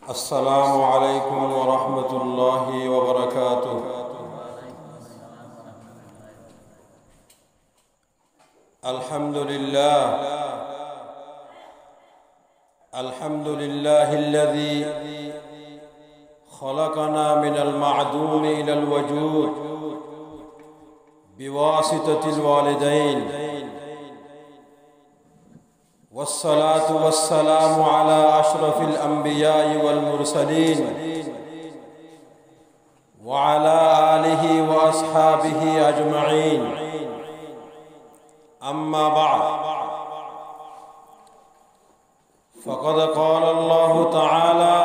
السلام عليكم ورحمة الله وبركاته. الحمد لله الذي خلقنا من المعدوم إلى الوجود بواسطة الوالدين، والصلاة والسلام على أشرف الأنبياء والمرسلين وعلى آله وأصحابه أجمعين. أما بعد، فقد قال الله تعالى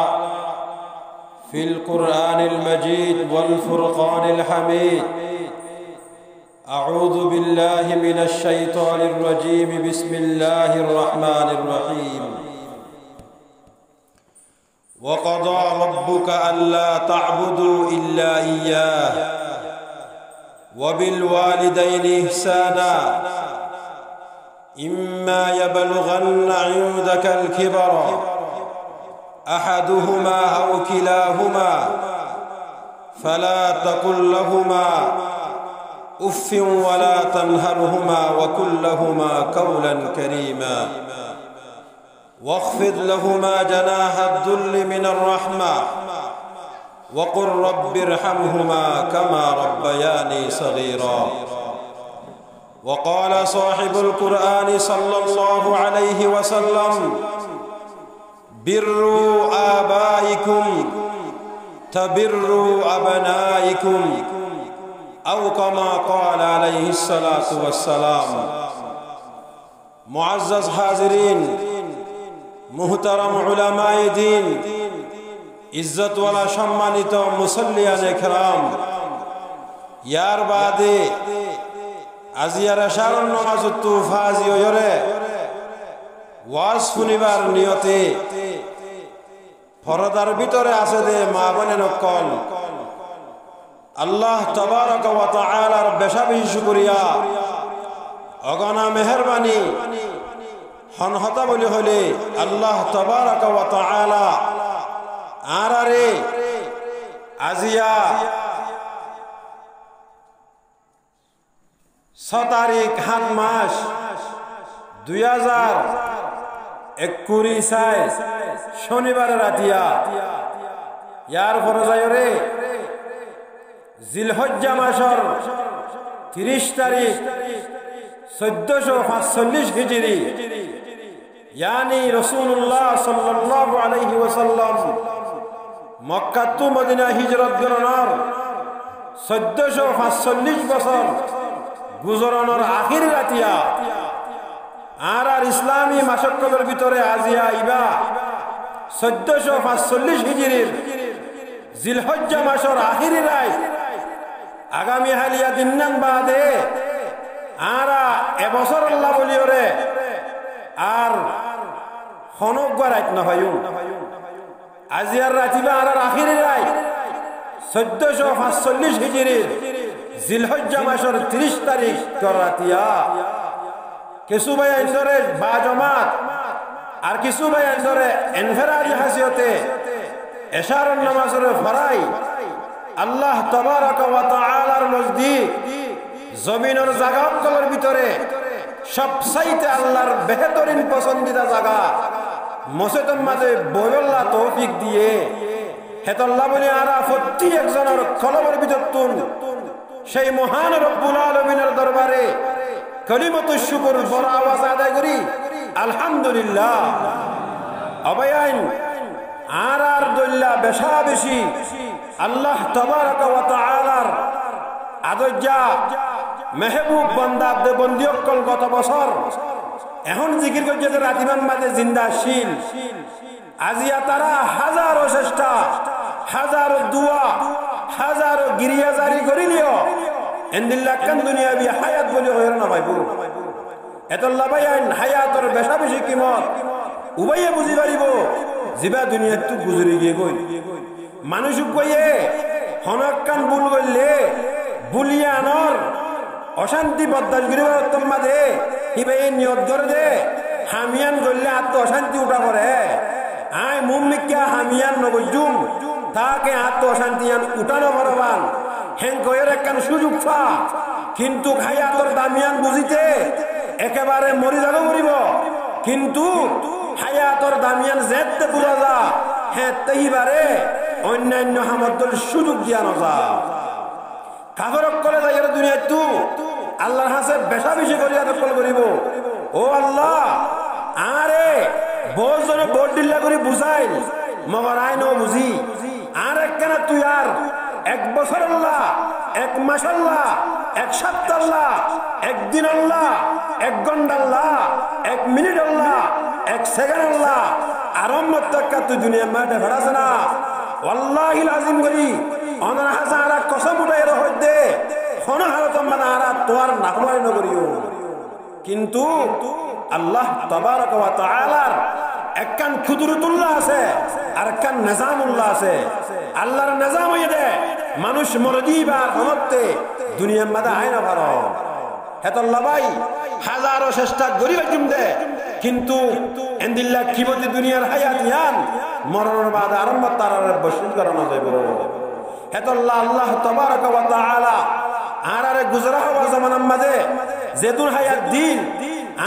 في القرآن المجيد والفرقان الحميد: أعوذ بالله من الشيطان الرجيم، بسم الله الرحمن الرحيم. وقضى ربك ألا تعبدوا إلا إياه وبالوالدين إحسانا إما يبلغن عندك الكبر أحدهما أو كلاهما فلا تقل لهما أف ولا تنهرهما وقل لهما قولا كريما واخفض لهما جناح الذل من الرحمة وقل رب ارحمهما كما ربياني صغيرا. وقال صاحب القرآن صلى الله عليه وسلم: بروا آبائكم تبروا أبنائكم، أو كما قال عليه الصلاة والسلام. معزز حاضرین، محترم علماء دین، ইজ্জত ওয়ালা সম্মানিত মুসল্লিয়ানে কেরাম, ইয়ার বাদে আজিয়ার শারন নামাজত ফাজি ওয়রে ওয়াজ শুনিবার নিয়তে ফরদার ভিতরে আছে দে মা বোনের কল আল্লাহ তাবারক ওয়া তাআলার বেশাবেশি শুকরিয়া, অগণা মেহেরবানি হনহতা বলি হলে আল্লাহ তাবারক ওয়া তাআলা আরারে আজিয়া 6 তারিখ 7 মাস 2021 শনিবার রাতিয়া ইয়ার ফরজায়রে জিলহজ্জা মাসের 30 তারিখ 1445 হিজরি, यानी रसूलुल्लाह सल्लल्लाहु अलैहि वसल्लम मक्का तो मदीना हिजरत गणनार 1445 বছর গুজরানোর আখির রাতিয়া আর ইসলামী মাসক্কতের ভিতরে আজিয়া ইবা 1445 হিজরির জিলহজ্জা মাসের আখির রাত আগামী হালিয়া দিননান বাদে আরা এবছর আল্লাহ বলিওরে আর খনকবার রাত না ভাইও আজিয়ার রাতিবা আর আখিরি রাত 1445 হিজরির জিলহজ্জা মাসের 30 তারিখ রাতিয়া কিছু ভাই আইনরে বা জামাত আর কিছু ভাই আইনরে ইনফিরাদি হাসিয়তে এশারুন নামাজের ফরাই আল্লাহ তাবারক ওয়া তাআলার নজদিক জমিনের জায়গাগুলোর ভিতরে সবচাইতে আল্লাহর বেহতরিন পছন্দিদা জায়গা মসজিদের মাঝে বইল্লা তৌফিক দিয়ে হেতল্লাহ বলে আরা প্রতি একজনের কলমের ভিতর সেই মহান রব্বুল আলামিনের দরবারে কালিমাতুশ শুকর বড় আওয়াজ আদায় করি আলহামদুলিল্লাহ। অবয়াইন আর দল্লা বেশা বেশি আল্লাহ তাবারক ওয়া তাআলার আদজ্জা মেহবুব বান্দা দে বন্দিয়কল গত বছর এখন জিকির করছে যে রাতিমান মাঝে জিন্দাশীল আজিয়া তারা হাজারো চেষ্টা হাজারো দুয়া হাজারো গিরিয়া জারি করিলিও এন্দিল্লাহ কান দুনিয়াবি হায়াত বলি হইর না ভাইবু এতল্লা ভাই আইন হায়াতর বেশা বেশি কিমত উবাইয়ে বুঝি পারিব জিবা দুনিয়া একটু গুজরি গিয়ে গই মানুষ কইয়ে হনকান ভুল করলে বুলিয়া আনর অশান্তি বদাস গরিবার তোমাদে হিবে নিয়ত করে দে হামিয়ান করলে আত্ম অশান্তি উঠা করে আই মুমিকা হামিয়ান নবজুম তাকে আত্মশান্তিয়ান উঠানো ভরবান হেন কয়ের একখান সুযোগ পা কিন্তু হায়াতর দামিয়ান বুঝিতে একেবারে মরি যাব মরিব কিন্তু হায়াতর দামিয়ান যেতে বুঝা যা হ্যাঁ তেইবারে অন্যান্য হামদল সুযোগ দিয়া নজা কাফরক করে যাই দুনিয়ায় তু আল্লাহর হাসে বেশা বেশি করিয়া দখল করিব ও আল্লাহ আরে বহুত জনে ভোট দিল্লা করে বুঝাই মগর আই ন বুঝি আর একখানা তুই আর এক বছর আল্লাহ এক মাস আল্লাহ এক সপ্তাহ আল্লাহ একদিন আল্লাহ এক ঘন্টা আল্লাহ এক মিনিট আল্লাহ এক সেকেন্ড আল্লাহ আরম্ভ তক্কা তুই দুনিয়া মাঠে ভরাস না ওয়াল্লাহিল আজিম করি অনার হাজারা কসম উঠাই রহত দে হন হালত মানে আরা তোয়ার নাফরমানি নকরিও কিন্তু আল্লাহ তাবারক ওয়া তাআলার একখান কুদরতুল্লাহ আছে আর একখান নিজামুল্লাহ আছে আল্লাহর নিজাম হইয়া দে মানুষ মরজি বার হমতে দুনিয়ার মাঝে আয় না পারো হেতল্লা ভাই হাজারো চেষ্টা গরিব একদম দে কিন্তু এন্দিল্লাহ কিবতি দুনিয়ার হায়াত ইয়ান মরণের বাদ আরম্ভ তার বসিল করানো যাইব হেতল্লা আল্লাহ তাবারক ওয়া তাআলা আরারে গুজরা হওয়া জামানার মাঝে যেতুন হায়াত দিন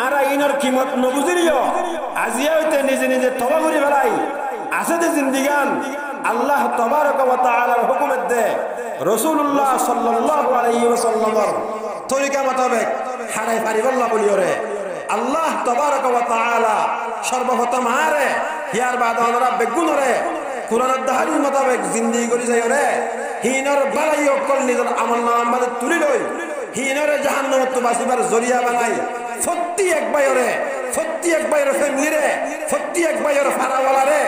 আরা ইনর কিমত নবুঝিলিও আজিয়া হইতে নিজে নিজে তবা করি ফেলাই আছে যে জিন্দিগান আল্লাহ তাবারক ওয়া তাআলার হুকুমের দে রাসূলুল্লাহ সাল্লাল্লাহু আলাইহি ওয়াসাল্লামের তরিকা মোতাবেক হারাই পারিবল্লাহ বলিওরে আল্লাহ তাবারক ওয়া তাআলা সর্বপ্রথম আরে হিয়ার বাদ আমরা বেগুনরে কুরআনের দাহারির মোতাবেক জিন্দেগি করি যাইরে হিনর বালাই অকল নিজের আমলনামার মধ্যে তুলি লই হিনরে জাহান্নামত তো বাসিবার জরিয়া বানাই প্রত্যেক বাইরে ফ্যামিলিরে প্রত্যেক বাইরে ফারাওয়ালারে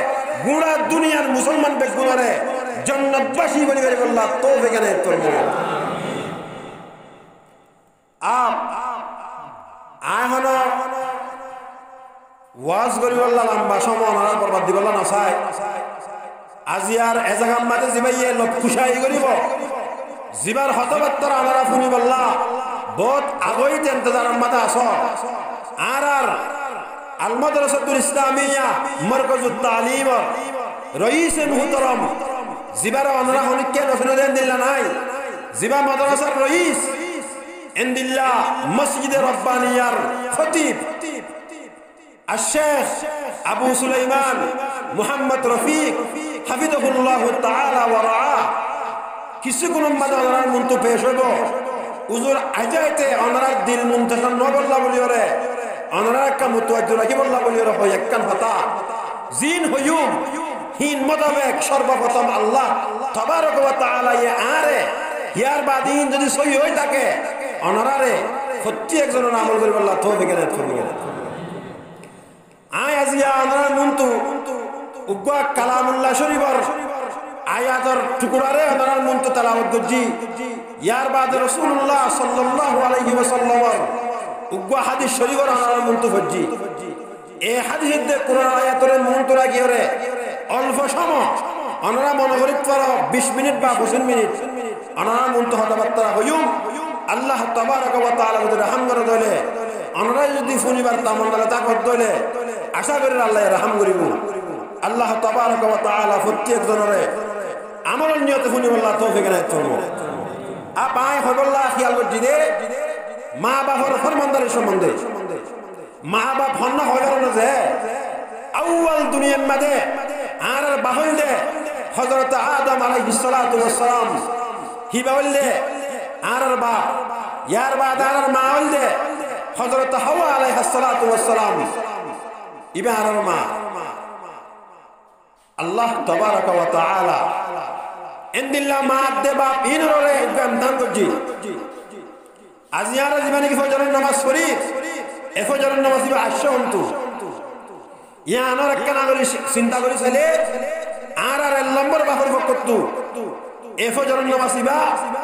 গুড়া দুনিয়ার মুসলমান বেগুনরে জান্নাতবাসী বলি বলি আল্লাহ তৌফিক এনে করব আহনো ওয়াজ করি আল্লাহ লম্বা সময় না বরবাদ দিব না চাই আজি আর এজাগাম মাঝে জিবাইয়ে লোক খুশাই করিব জিবার হতবাত্তর আমরা শুনি বললা বহুত আগইতে ইন্তজার মাথা আস আর আল মাদ্রাসাতুল ইসলামিয়া মারকাজুত তালিম রইসে মুহতারাম জিবার আমরা হনিকে রসনা দেন দিল্লা নাই জিবা মাদ্রাসার রইস ইনদিল্লাহ মসজিদে রব্বানিয়ার খতিব الشيخ أبو سليمان محمد رفيق حفظه الله تعالى ورعاه কিছু কোন মাদার মন্ত পেশ হইব হুজুর আজাইতে অনরা দিল মুনতাসার ন বললা বলিওরে অনরা কা মুতওয়াজ্জু রাখি বললা বলিওরে হয় একখান কথা জিন হইউম হিন মোতাবেক সর্বপ্রথম আল্লাহ তাবারক ওয়া তাআলা আরে ইয়ার বাদিন যদি সহি হই থাকে অনরারে প্রত্যেকজনের আমল করি বললা তৌফিক এনে করবে আয় আজিয়া অনরা মুনতু উগা কালামুল্লাহ শরীফর আয়াতের টুকরারে অনরার মুনতু তেলাওয়াত করজি ইয়ার বাদ রাসূলুল্লাহ সাল্লাল্লাহু আলাইহি ওয়াসাল্লাম উগা হাদিস শরীফর অনরার মুনতু করজি এই হাদিসে কোরআন আয়াতের মুনতু রাখিওরে অল্প সময় অনরা মনে করি 20 মিনিট বা 25 মিনিট অনরা মুনতু হতাবাত্তা হইম আল্লাহ তাবারক ওয়া তাআলা যদি রহম করে দলে অনরা যদি শুনিবার তামান্না তাকত দলে আশা করি আল্লাহ রহম করিব আল্লাহ তাবারক ওয়া তাআলা প্রত্যেক জনরে আমলের নিয়তে শুনি বললা তৌফিক এনায়েত করব আপায় হবল্লাহ খেয়াল করছি দে মা বাবার ফরমানদারি সম্বন্ধে মা বাপ হন্না হইল না যে আউয়াল দুনিয়ার মাঝে আর বাহল দে হযরত আদম আলাইহিস সালাতু ওয়াস সালাম হিবা হইলে আর বাপ ইয়ার বাদ আর মা হইলে হযরত হাওয়া আলাইহিস সালাতু ওয়াস সালাম ইবারার মা আল্লাহ তাবারক ওয়া তাআলা ইনদিল্লাহ মা দে বাপ ইনরে গন্ধান করজি আজিয়ারা জীবনে কি ফজরের নামাজ পড়ি এ ফজরের নামাজ দিবা আশান্তু ইয়া আনার কেন করি চিন্তা করি চলে আর আর নম্বর বাপর বকতু এ ফজরের নামাজ দিবা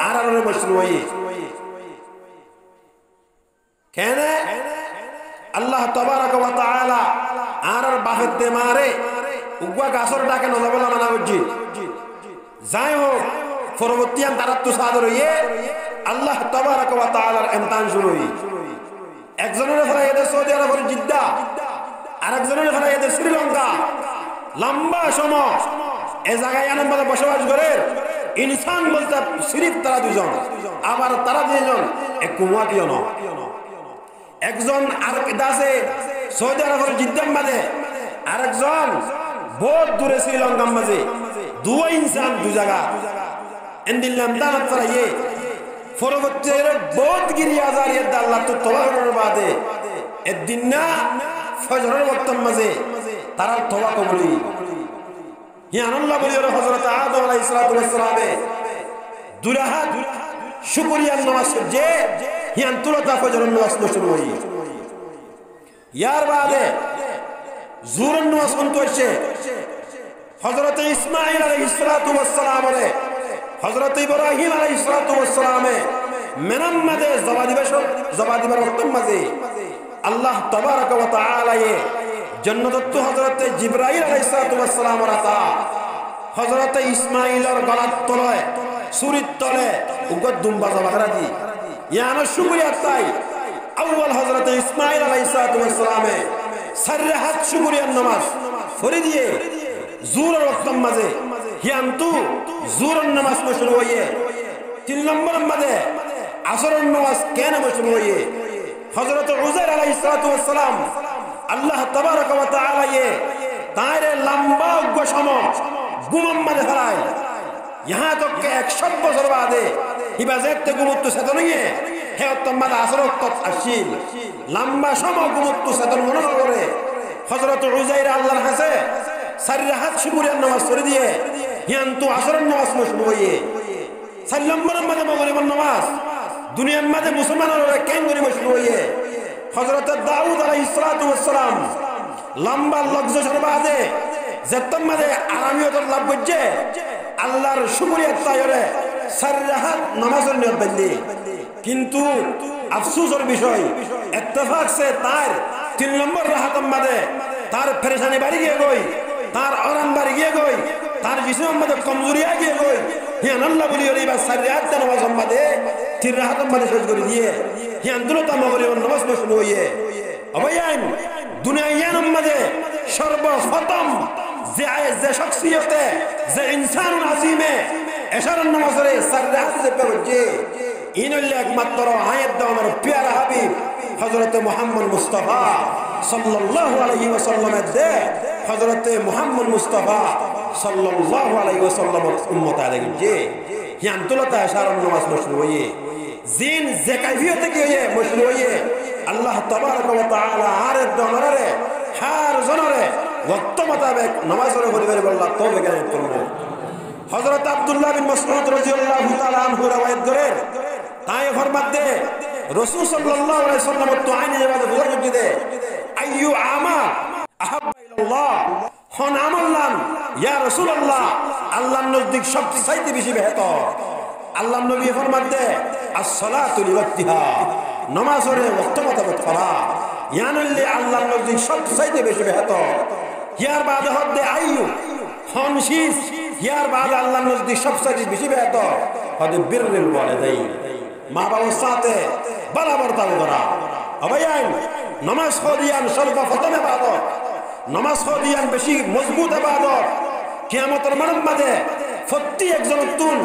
আর আর মশরু হই কেন আল্লাহ তাবারক ওয়া তাআলা আর আর বাপের দে মারে উগা গাছর ডাকে নজবলা মানা করছি যাই হোক পরবর্তীয়ান তারা তো সাদর হইয়ে আল্লাহ তাবারক ওয়া তাআলার ইমতিহান শুরু হই একজনের ফলে এদের সৌদি আরবের জিদ্দা আরেকজনের ফলে এদের শ্রীলঙ্কা লম্বা সময় এ জায়গায় আনন্দে বসবাস করে ইনসান বলতে সিরিফ তারা দুজন, আবার তারা দুজন এক কুমাতিও ন একজন আর দাসে সৌদি আরবের জিদ্দাম মাঝে আরেকজন বহুত দূরে শ্রীলঙ্কার মাঝে দুই ইনসান দু জায়গা এন্দিল্লাম দানাত ফরাইয়ে পরবর্তীতে বহুত গিরি আজার ইয়াদ আল্লাহ তো তওবা করার বাদে একদিন না ফজরের ওয়াক্তের মাঝে তারা তওবা কবুলি ইয়ান আল্লাহ বলি হযরত আদম আলাইহিস সালাতু ওয়াস সালামে দুরাহাত শুকরিয়া নামাজ যে ইয়ান তুলতা ফজরের নামাজ শুরু হই ইয়ার বাদে জুহরের নামাজ কোনটো হইছে হযরত ইসমাঈল আলাইহিস সালাতু ওয়াস সালাম রে হযরত ইব্রাহিম আলাইহিস সালাতু ওয়াস সালামে মেনাম মাঝে জবাদিবার ওয়াক্তের মাঝে আল্লাহ তাবারক ওয়া তাআলা এ জন্নতত্ব হযরত জিবরাইল আলাইহিস সালাতু ওয়াস সালাম রাতা হযরত ইসমাঈলের গলার তলে সুরির তলে উগত দুম্বা জবাহরা দি ইয়ান শুকরিয়া তাই আউয়াল হযরত ইসমাঈল আলাইহিস সালাতু ওয়াস সালামে সাররে হাত শুকরিয়ার নামাজ পড়ে দিয়ে জুহরের ওয়াক্তের মাঝে হিয়ান্তু জুহরের নামাজ শুরু হইয়ে 3 নম্বর মাঝে আসরের নামাজ কেন শুরু হইয়ে হযরত উযাইর আলাইহিস সালাতু ওয়াস সালাম আল্লাহ তাবারক ওয়া তাআলা এ তারে লম্বা সময় গুমম মাঝে ফেলায় यहाँ तक के 100 বছর বাদে ইবাদতে গুমুত্তু সাধন নিয়ে হে উত্তম আসর তত আসিল লম্বা সময় গুমুত্তু সাধন মনে করে হযরত উযাইর আল্লাহর কাছে সারির হাত শুকরিয়ার নামাজ পড়ে দিয়ে হিয়ান্তু আসরের নামাজ শুরু হইয়ে 4 নম্বর মাঝে মাগরিবের নামাজ দুনিয়ার মাঝে মুসলমানরা কেন করে শুরু হইয়ে হযরত দাউদ আলাইহিস সালাতু ওয়াস সালাম লম্বা লগ্জর বাদে যতম মাঝে আরামিয়তর লাভ করছে আল্লাহর শুকরিয়া তাইরে সাররাহাত নামাজের নিয়ত বললি কিন্তু আফসোসের বিষয় ইত্তেফাক সে তার 3 নম্বর রাহাতম মাঝে তার পরেশানি বাড়ি গিয়ে গই তার আরাম বাড়ি গিয়ে গই তার জিসমের মধ্যে কমজোরি আ গিয়ে গই হিয়ান আল্লাহ বলি এবার সাররাহাত নামাজের মাঝে 3 রাহাতম মাঝে শেষ করে দিয়ে হিয়ান দুলতা মাগরিবের নামাজ শুরু হইয়ে অবয়ান দুনিয়ার মাঝে সর্বপ্রথম যে শখসিয়তে যে ইনসান আজিমে এশারার নামাজে সাররাহাত যে পড়ছে ইনল্লাহ একমাত্র আয়াত দাও আমার প্যারা হাবিব হযরত মুহাম্মদ মুস্তাফা সাল্লাল্লাহু আলাইহি ওয়াসাল্লামের দে হযরত মুহাম্মদ মুস্তাফা সাল্লাল্লাহু আলাইহি ওয়াসাল্লামের উম্মত আলাইহি যে হিয়ান তুলতা এশারার নামাজ শুরু হইয়ে জিন যে কাইফিয়তে গিয়ে শুরু হইয়ে আল্লাহ তাবারক ওয়া তাআলা আর দমরে হার জনরে ওয়াক্ত মোতাবেক নামাজের পরিবারে বললা তওবা কেন করব হযরত আব্দুল্লাহ বিন মাসউদ রাদিয়াল্লাহু তাআলা আনহু রওয়ায়াত করেন তাই ফরমাতে রাসূল সাল্লাল্লাহু আলাইহি ওয়াসাল্লাম তো আইনে জাবাদে বুঝাই দিতে আইয়ু আমাল আহাব্বা ইলাল্লাহ হন আমাল্লান ইয়া রাসূলুল্লাহ আল্লাহর নজদিক সবচেয়ে বেশি বেহতর আল্লাহর নবী ফরমাতে as-salatu li waqtiha নামাজের ওয়াক্ত মোতাবেক পড়া ইয়ানল্লি আল্লাহর নজদিক সবচেয়ে বেশি বেহতর ইয়ার বাদে হদে আইয়ু হনশিস ইয়ার বাদে আল্লাহর নজদিক সবচেয়ে বেশি বেহতর হদে বিররুল ওয়ালিদাইন মা বাবার সাথে বরাবর তাল করা অবয়ান নামাজ পড়িয়ান সর্বপ্রথম ইবাদত নামাজ পড়িয়ান বেশি মজবুত ইবাদত কিয়ামতের মাঠে প্রতি একজন তুন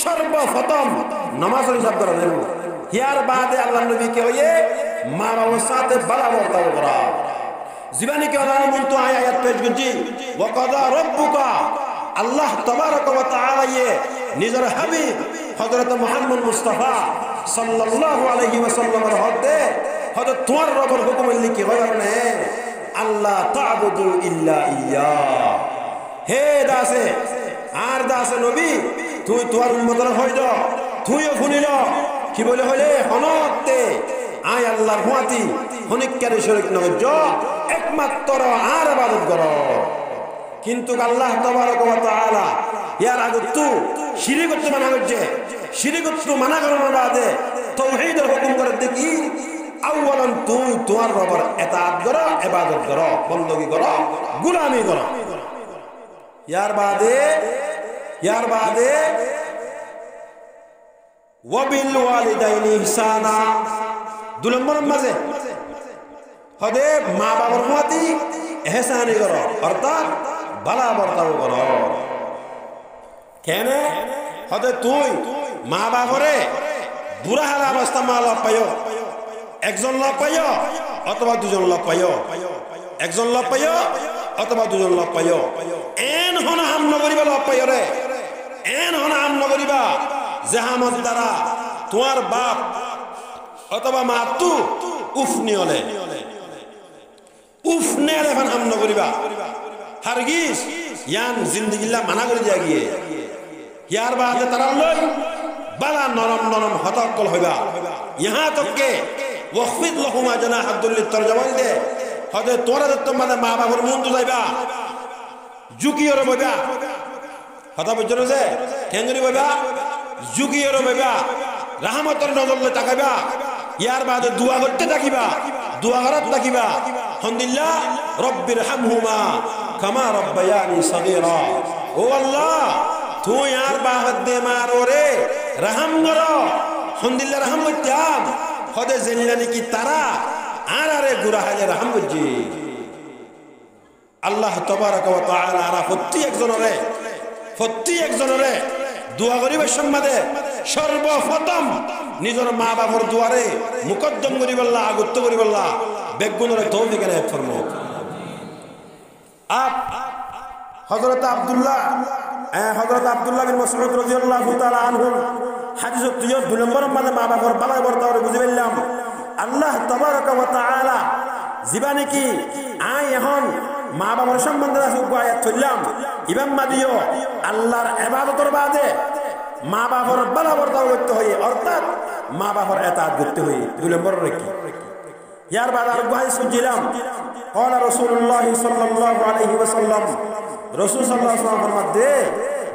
সর্বপ্রথম নামাজের হিসাব করা দেব ইয়ার বাদে আল্লাহর নবী কে হয়ে মা বাবার সাথে বরাবর তাল করা জীবনে কে আল্লাহর মন তো আয়াত পেশ করছি ওয়া কাদা রাব্বুকা আল্লাহ তাবারক ওয়া তাআলা নিজের হাবিব হযরত মুহাম্মদ মুস্তাফা সাল্লাল্লাহু আলাইহি ওয়াসাল্লামের হদে হযরত তোমার রবের হুকুম লিখি হয় না আল্লাহ তা'বুদু ইল্লা ইয়া হে দাসে আর দাসে নবী তুই তোমার উম্মতের হইদ তুইও শুনিল কি বলে হলে হনতে আয় আল্লাহর হুয়াতি হনিকারে শরীক নয় একমাত্র আর ইবাদত করো কিন্তু আল্লাহ তাবারক ওয়া তাআলা ইয়ার আগে তো শিরক করতে মানা করছে শিরক করতে মানা করার বাদে তাওহীদের হুকুম করে দেখি আউয়ালান তুই তোমার রবের ইতাআত করো ইবাদত করো বندگی করো গোলামি করো ইয়ার বাদে ওয়াবিল ওয়ালিদাইনি ইহসানা 2 নম্বর মাঝে হদে মা বাবার প্রতি ইহসানি করো অর্থাৎ বালা বর্তাও কর কেন হতে তুই মা বাপরে বুড়া হালা অবস্থা মা লাভ পাইও একজন লাভ পাইও অথবা দুজন লাভ পাইও একজন লাভ পাইও অথবা দুজন লাভ পাইও এন হন হাম নগরিবা লাভ পাইও রে এন হন হাম নগরিবা জাহামত দ্বারা তোমার বাপ অথবা মা তু উফ নিয়লে উফ নেলে এখন হাম নগরিবা হারগিস ইয়ান জিন্দিগিল্লা মানা করে দিয়া গিয়ে ইয়ার বাদে তারা লই বালা নরম নরম হতকল হইবা ইহা তককে ওয়াখফিদ লাহুমা জানাহাদ দুল্লিত তরজমান দে হদে তোরা দত্ত মানে মা বাবার মন তো যাইবা জুকিয়র বইবা কথা বুঝছো যে কেঙ্গরি বইবা জুকিয়র বইবা রাহমতের নজরলে তাকাইবা ইয়ার বাদে দোয়া করতে থাকিবা দোয়া করাত থাকিবা হামদুলিল্লাহ রব্বির হামহুমা কামা রব্বায়ানি সগীরা ও আল্লাহ তুই আর বাহাদ দে মার ওরে রহম করো হামদুলিল্লাহ রহম করতাম হদে জেনিলানি কি তারা আর আরে গুরা হাজে রহম করজি আল্লাহ তাবারক ওয়া তাআলা আর প্রত্যেক একজনরে দোয়া করিবার সম্মাদে সর্বপ্রথম নিজের মা বাবার দুয়ারে মুকদ্দম করি বললা আগত্য করি বললা বেগুনরে তৌফিক এনায়েত ফরমাও হযরত আব্দুল্লাহ বিন মাসউদ রাদিয়াল্লাহু তাআলা আনহু হাদিসত তুইও 2 নম্বর মানে মা বাবার বালাই বর্তাওরে বুঝি বললাম আল্লাহ তাবারক ওয়া তাআলা জীবানি কি আই এখন মা বাবার সম্বন্ধে আছে আয়াত চললাম ইমাম মাদিও আল্লাহর ইবাদতের বাদে মা বাবার বালা বর্তাও করতে হয় অর্থাৎ মা বাবার ইতাআত করতে হয় 2 নম্বর কি ইয়ার বাদ আর গায় সুজিলাম قال رسول الله صلى الله عليه وسلم রাসূল সাল্লাল্লাহু আলাইহি ওয়াসাল্লাম ফরমাতে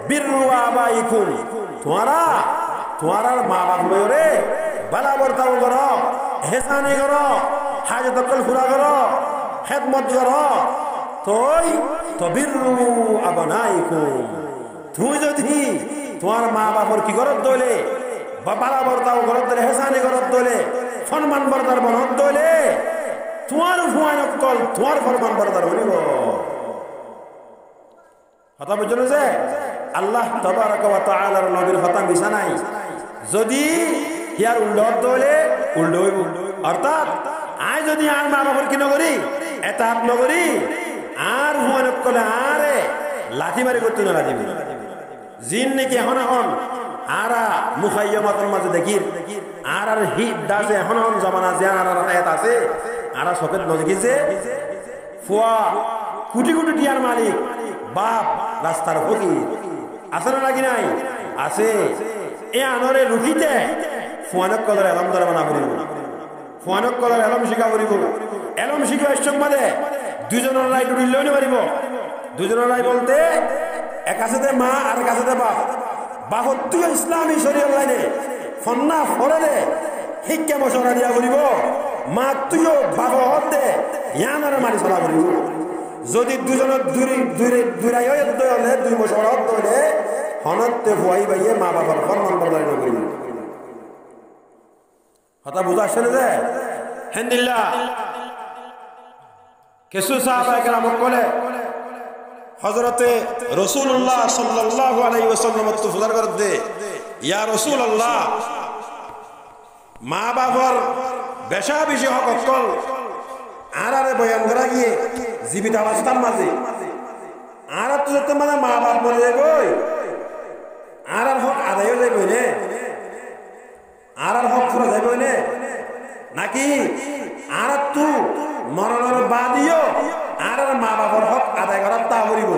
বিররু আবাইকুম তোমারা মা বাবারে বালা বর্তাও করো হেসানি করো হাজত কল পুরা করো খেদমত করো তো বিররু আবনাইকুম তুই যদি তোমার মা বাবার কি করত দলে বালা বর্তাও করত দলে হেসানি করত দলে সম্মান বর্তার বনত দলে তোমার ফুয়ানক কল তোমার ফরমান বর্তার বলিব কথা বুঝলো যে আল্লাহ তাবারক ওয়া তাআলার নবীর কথা মিছা নাই যদি ইয়ার উল্লত দলে উল্টো হইব অর্থাৎ আই যদি আর মা বাবার কি নগরি এতাত নগরি আর ফুয়ানক কলে আরে লাঠি মারি করতে না লাঠি জিন নাকি এখন আরা মুখাইয়ামাতের মাঝে দেখির আর হি দাসে এখন জমানা যে আর আয়াত আছে আরা সকেত নজগিছে ফুয়া কোটি কোটি টিয়ার মালিক বাপ রাস্তার ফকির আছে না নাকি নাই আছে এ আনরে রুখিতে ফুয়ানক কলর এলম ধরে বানা করিব ফুয়ানক কলর এলম শিখা করিব এলম শিখা সম্মাদে দুজনের রায় ডুরিলেও নি পারিব দুজনের রায় বলতে এক আছে মা আর এক আছে বাপ বাহত্তু ইসলামী শরীয়ত লাইনে ফন্না ফরে শিক্ষা মশলা দিয়া করিব মা তুইও বাপ হতে ইয়ানারে মারি চলা করিব যদি দুজনের দূরাই হলে 2 মশলা হলে হনতে ভয় বাইয়ে মা বাবার ফরমান বর্দাই করিব কথা বুঝা আসছে না যে হেন্দিল্লাহ কিছু সাহাবা কেরাম বলে হযরতে রাসূলুল্লাহ সাল্লাল্লাহু আলাইহি ওয়াসাল্লাম তো ফুজার করতে ইয়া রাসূলুল্লাহ মা বাবার বেশা বেশি হক কল আরে বয়ান করা গিয়ে জীবিত অবস্থার মাঝে আর তো যত মানে মা বাপ মরে যাবই আর হক আদায় হয়ে যাবই নে আর হক পুরো যাবই নে নাকি আর তু মরণের বাদিও আর মা বাবার হক আদায় করার তা করিব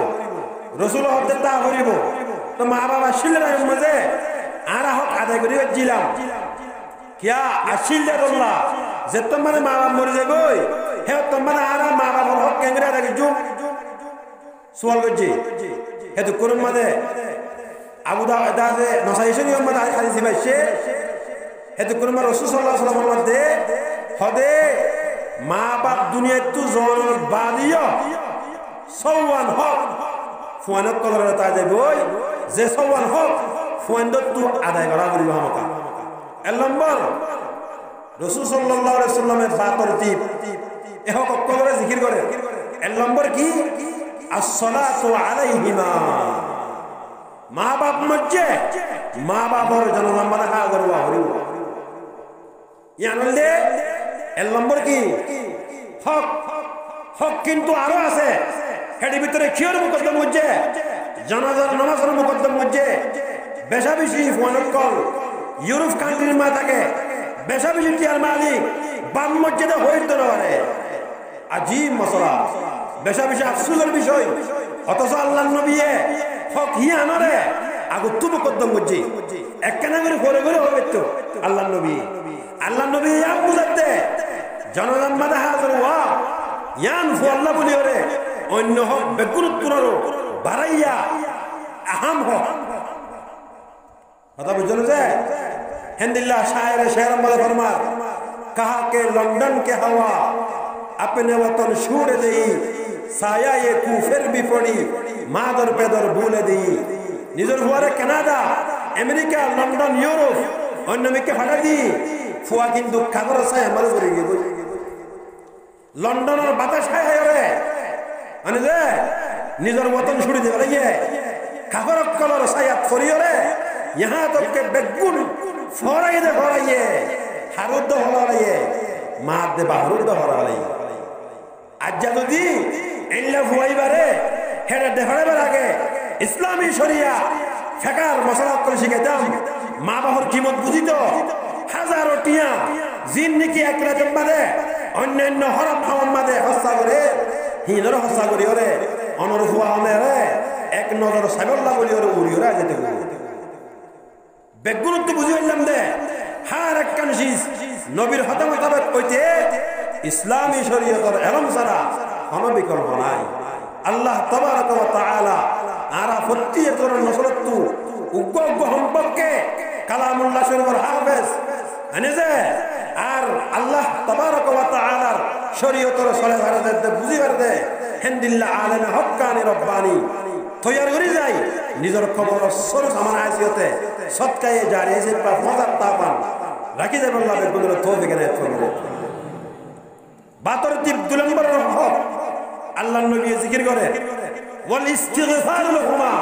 রসুল হকদের তা করিব তো মা বাবা শিলের মাঝে আর হক আদায় করি জিলাম কিয়া আসিল দেল্লাহ যে তোমার মা বাপ মরে যাবই হে তোমার আর মা বাবার হক কেঙ্গরে আদায় করছো সোয়াল করছি হে তো কোন মাঝে আবু দাউদে নসাই শরীফের মধ্যে হাদিস পাইছে হে তো কোন রাসূল সাল্লাল্লাহু আলাইহি ওয়াসাল্লামের মধ্যে হদে মা বাপ দুনিয়ায় তো জনের বাদিও সওয়ান হক ফুয়ানক কলরে তা যাবই যে সওয়ান হক ফুয়ান্দ তো আদায় করা করিব আমাকে এক নম্বর রাসূল সাল্লাল্লাহু আলাইহি ওয়াসাল্লামের বাতরতিব এ হক কলরে জিকির করে এক নম্বর কি আসসালাতু আলাইহিমা মা বাপ মজ্জে মা বাপর জনগণ মানে হাজার হরিব ইয়ানলে এর নম্বর কি হক হক কিন্তু আরো আছে হেডি ভিতরে কিয়র মুকদ্দম মজ্জে জানাজার নামাজের মুকদ্দম মজ্জে বেশা বেশি ফোনকল ইউরোপ কান্ট্রির মা থাকে বেশা বেশি টিয়ার মালিক বাম মসজিদে হইত না পারে আজীব মশলা বেশা বেশি আফসোসের বিষয় অথচ আল্লাহ নবী হক হিয়া আনরে আগত মুকদ্দম মজ্জি একখানা করে ঘরে ঘরে হবে তো আল্লাহ নবী ইয়ান বুঝাতে জনগণ মাদা হাজার ওয়া ইয়ান ফু আল্লাহ বলি ওরে অন্য হক বেগুরুত্তরও বাড়াইয়া আহাম হক কথা বুঝলো যে हिंदिल्ला शायर शेर मद फरमा कहा के लंदन के हवा अपने वतन छोड़ दी साया ये कुफर भी पड़ी मादर पेदर भूल दी निजर हुआरे कनाडा अमेरिका लंदन यूरोप अन्य में के हटा दी फुआ किंतु खबर से हमारे करेंगे लंदन और बातास है रे अने जे निजर वतन छोड़ दे रही है खबर कलर साया फरियो रे यहाँ तक के बेगुन ফরাই দে ফরাইয়ে হারুদ হরাইয়ে মাদ দে বাহরুদ হরাই আজ যদি এল্লা ফুয়াইবারে হেডে দেখাবার আগে ইসলামী শরিয়া ফিকর মাসালা করে শিখাইতাম মা বাবার কিমত বুঝিত হাজারো টিয়া জিন নাকি একরা জম্মাদে অন্যান্য হরাম খাওয়ান মাদে হস্তা করে হিনর হস্তা করি ওরে অনর ফুয়া হনে রে এক নজর সাইবল্লা বলি ওরে উড়িওরা যেতে বেগুরুত্ব বুঝি হইলাম দে হার একখান শীষ নবীর হতা মোতাবেক কইতে ইসলামী শরীয়তের এলম ছাড়া কোনো বিকল্প নাই আল্লাহ তাবারক ওয়া তাআলা আরা প্রত্যেকের নসরতু উগ্র উগ্র সম্পর্কে কালামুল্লাহ শরীফের হাফেজ আনে যে আর আল্লাহ তাবারক ওয়া তাআলার শরীয়তের সলে ধরে বুঝি পারদে হিন্দিল্লাহ আলামে হক্কানি রব্বানি তৈয়ার করে যাই নিজের খবর সর সামান আসিয়তে সৎকায়ে জারি যে পা মজার তাপান রাখি যাবেন লাভের গুলো তৌফিক এনায়েত করব বাতর তিব 2 নম্বর হক আল্লাহর নবী জিকির করে ওয়াল ইস্তিগফার লাহুমা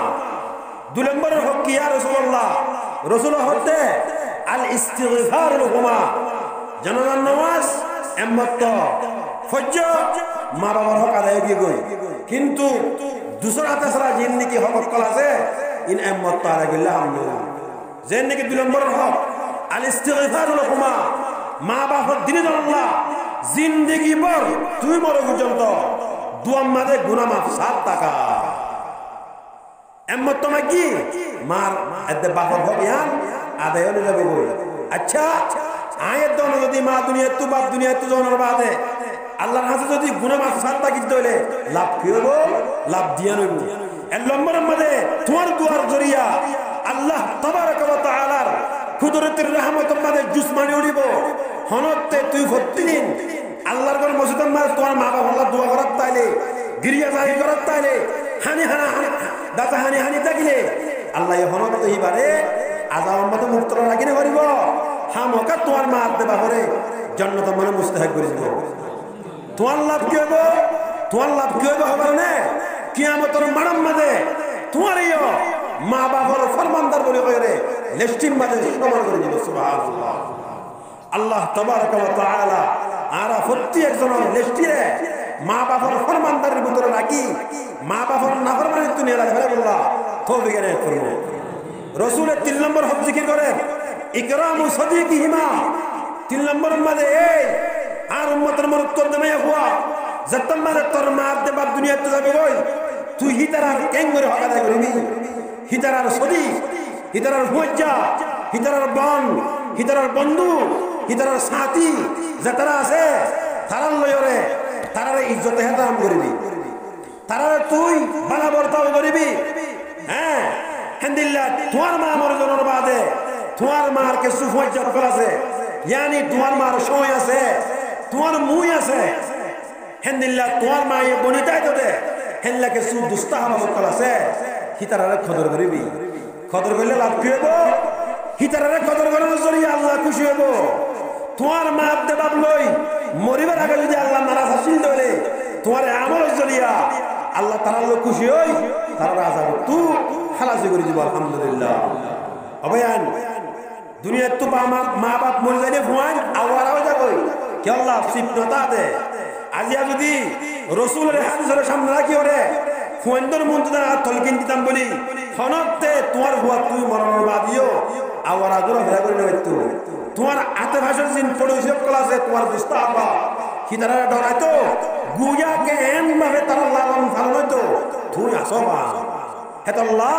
2 নম্বর হক কি ইয়া রাসূলুল্লাহ রাসূল হতে আল ইস্তিগফার লাহুমা জানাজার নামাজ এমত ফজর মা বাবার হক আদায় কি কই কিন্তু दूसरा तेसरा जिन की हक कल আছে इन एमत तारा गिल्ला हम जेन की 2 নম্বর হক আল ইস্তিগফার লাহুমা মা বাবার দিনে আল্লাহ জিন্দেগি ভর তুই মর পর্যন্ত দুয়া মাদে গুনাহ মাফ 7 টাকা এমত তোমা কি মার এতে বাবার হক ইয়ান আদায় হয়ে যাবে বল আচ্ছা আয়াত দন যদি মা দুনিয়া তু বাপ দুনিয়া তু জনের বাদে আল্লাহর কাছে যদি গুনাহ মাফ 7 টাকা দিতে হলে লাভ কি হলো লাভ দিয়া নইব এর নম্বরের মধ্যে তোমার দুয়ার জরিয়া আল্লাহ তাবারক ওয়া তাআলার কুদরতের রহমতের মধ্যে জুসমানি উড়িব হনতে তুই প্রতিদিন আল্লাহর ঘর মসজিদের মধ্যে তোমার মা বাবা আল্লাহ দোয়া করাত তাইলে গিরিয়া জারি করাত তাইলে হানি দাতা হানি থাকিলে আল্লাহ হনত এইবারে আযাবের মধ্যে মুক্ত রাখিনে পারিব হামকা তোমার মা দেবা করে জান্নাতের মানে মুস্তাহিক করে দিব তোমার লাভ কি হবে হবে না কিয়ামতের মানব মাঝে তোমার মা বাবার ফরমানদার বলে কইরে লিস্টির মাঝে সমান করে দিল সুবহানাল্লাহ আল্লাহ তাবারক ওয়া তাআলা আরা প্রত্যেক জনের লিস্টিরে মা বাবার ফরমানদারের ভিতরে রাখি মা বাবার নাফরমানি দুনিয়া লাগে বললা তৌফিক এনায়েত করব রাসূলের 3 নম্বর হক জিকির করে ইকরামু সাদিকিহিমা 3 নম্বরের মধ্যে এই আর উম্মতের মরত্তর দেমে হুয়া যতম মানে তোর মা দে বাপ দুনিয়া তো যাবে কই তুই হিতারার কেন করে হক আদায় করবি হিতারার সদি হিতারার হুজ্জা হিতারার বন হিতারার বন্ধু হিতারার সাথী যারা আছে তারার লয়রে তারার ইজ্জত হেতাম করবি তারার তুই বালা বর্তাও করবি হ্যাঁ হামদুলিল্লাহ তোমার মা মর জনের বাদে তোমার মার কে সুফজ্জত করাছে यानी তোমার মার সময় আছে তোমার মুই আছে হামদুলিল্লাহ তোমার মা এ বনিতাই তো দে হেল্লা কে সু দুস্তাহাবা বকল আছে হিতারারে খদর করিবি খদর করলে লাভ কি হবো হিতারারে খদর করার জরিয়া আল্লাহ খুশি হবো তোমার মা দেবাব লই মরিবার আগে যদি আল্লাহ নারাজ হাসিল দলে তোমার আমল জরিয়া আল্লাহ তারা লোক খুশি হই তারা রাজা তু খালাসি করে দিব আলহামদুলিল্লাহ অবয়ান দুনিয়ার তো মা বাপ মরে যাইলে ভুয়ান আওয়ারাও যাবই কি আল্লাহ সিপনতা দে আজিয়া যদি রসুলের হাদিসের সামনে রাখি ওরে ফুয়েন্দর মন্ত্রী তলকিন দিতাম বলি খনতে তোমার ভুয়া তুই মরণের বাদিও আওয়ারা গুলো ভেড়া করে নেবে তো তোমার আতে ভাষার জিন পড়ে হিসেব কলা আছে তোমার বুঝতে আব্বা কি তারা ডরাইতো গুয়াকে এম ভাবে তারা লালন ফালন হইতো তুই আসো বা হেতাল্লাহ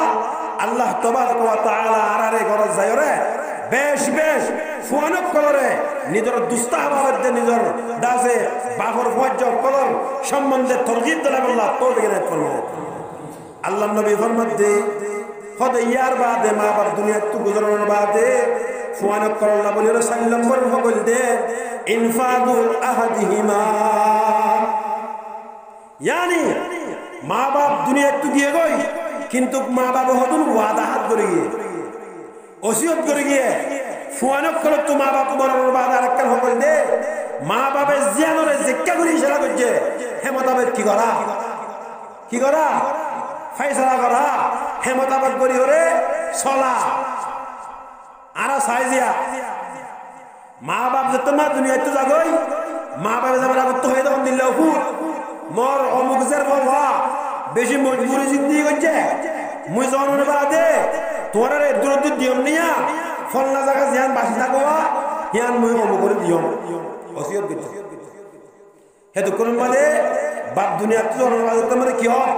আল্লাহ তবারক ওয়া তাআলা আরারে গরজ যায় রে বেশ বেশ ফুয়ানক কলরে নিজের দুস্তাহবাদে নিজের দাসে বাফর ফজ্জ কলর সম্বন্ধে তরগিব দিলাম আল্লাহ তৌফিক এনায়েত করবে আল্লাহ নবী ফরমাতে খোদ ইয়ার বাদে মা বাপ দুনিয়া তু গুজরানোর বাদে ফুয়ানক করল্লা বলি 4 নম্বর হল দে ইনফাদু আহাদিহিমা यानी माँ बाप दुनिया तू गए गई किंतु माँ बाप हतुन वादा हाथ कर गए ओसियत कर गए फुआनक करो तू माँ बाप बराबर वादा रखकर हो गए दे माँ बाप जियान और जिक्का करी इशारा करजे हे मुताबिक की करा फैसला करा हे मुताबिक करी ओरे सोला आरा साइजिया माँ बाप जब तक दुनिया तू जागोई माँ बाप जब रात तो है तो हम दिल्ली उफूर मोर अमुकजर बाबा बेशी मजबूरी जिंदगी करছে মুই জননে বাদে তোরারে দুরদ দিয়ম নিয়া ফলনা জায়গা জিয়ান বাসি থাকবা হিয়ান মুই অমুক করে দিয়ম ওসিয়ত করছে হেতু কোন বাদে বাপ দুনিয়া তো জননে বাদে তোমার কি হয়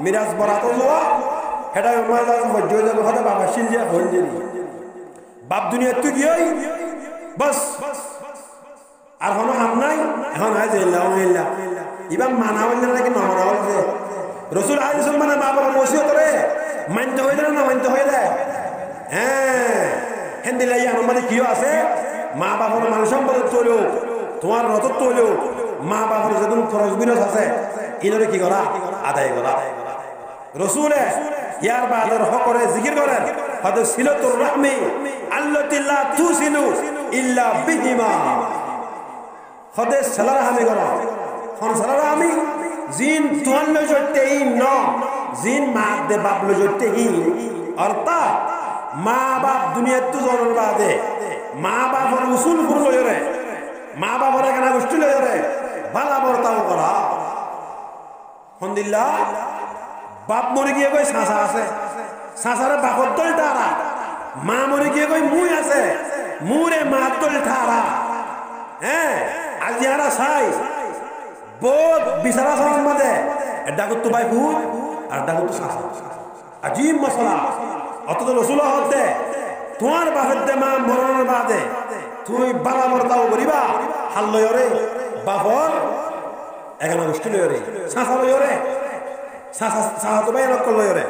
মিরাজ বরাত হওয়া হেটা মাঝে বজ্জ যাব কথা বাবা শিলজিয়া হল দিলি বাপ দুনিয়া তুই গই বাস আর হনো হাম নাই এখন হয় যে আল্লাহ ইবাম মানা হইল নাকি না মানা হইছে রাসূল আলাইহিস সালাম মানে মা বাবার ওসিয়ত করে মানতে হইল না মানতে হইল হ্যাঁ হেন্দিলাই আমাদের কি আছে মা বাবার মান সম্পদ তোলো তোমার রত তোলো মা বাবার যখন খরচ বিরত আছে ইনরে কি করা আদায় করা রাসূলে ইয়ার বাদর হক করে জিকির করেন হযরত সিলাতুর রাহমি আল্লাতি লা তুসিনু ইল্লা বিহিমা হযরত সালারাহমি করা খনসারা আমি জিন তোয়ান লো জতে ই ন জিন মা দে বাপ লো জতে ই অর্থাৎ মা বাপ দুনিয়া তু জনর বাদে মা বাপর উসুল ফুর লয়রে মা বাপর কেনা গোষ্ঠী লয়রে বালা বর্তাও করা আলহামদুলিল্লাহ বাপ মরে গিয়ে কই সাসা আছে সাসারে বাপর দল তারা মা মরে গিয়ে কই মুই আছে মুরে মা দল তারা হ্যাঁ আজিয়ারা সাই बहुत बिसरा समझ मत है एडा को तो भाई भूत एडा को तो सासा अजीब मसला अतो तो रसूल होते तुम्हार बाफत दे मां मरण बादे তুই বালা মরতাও করিবা হাল লয়রে বাফর এখানে গোষ্ঠী লয়রে সাসা লয়রে সাসা তো ভাই নকল লয়রে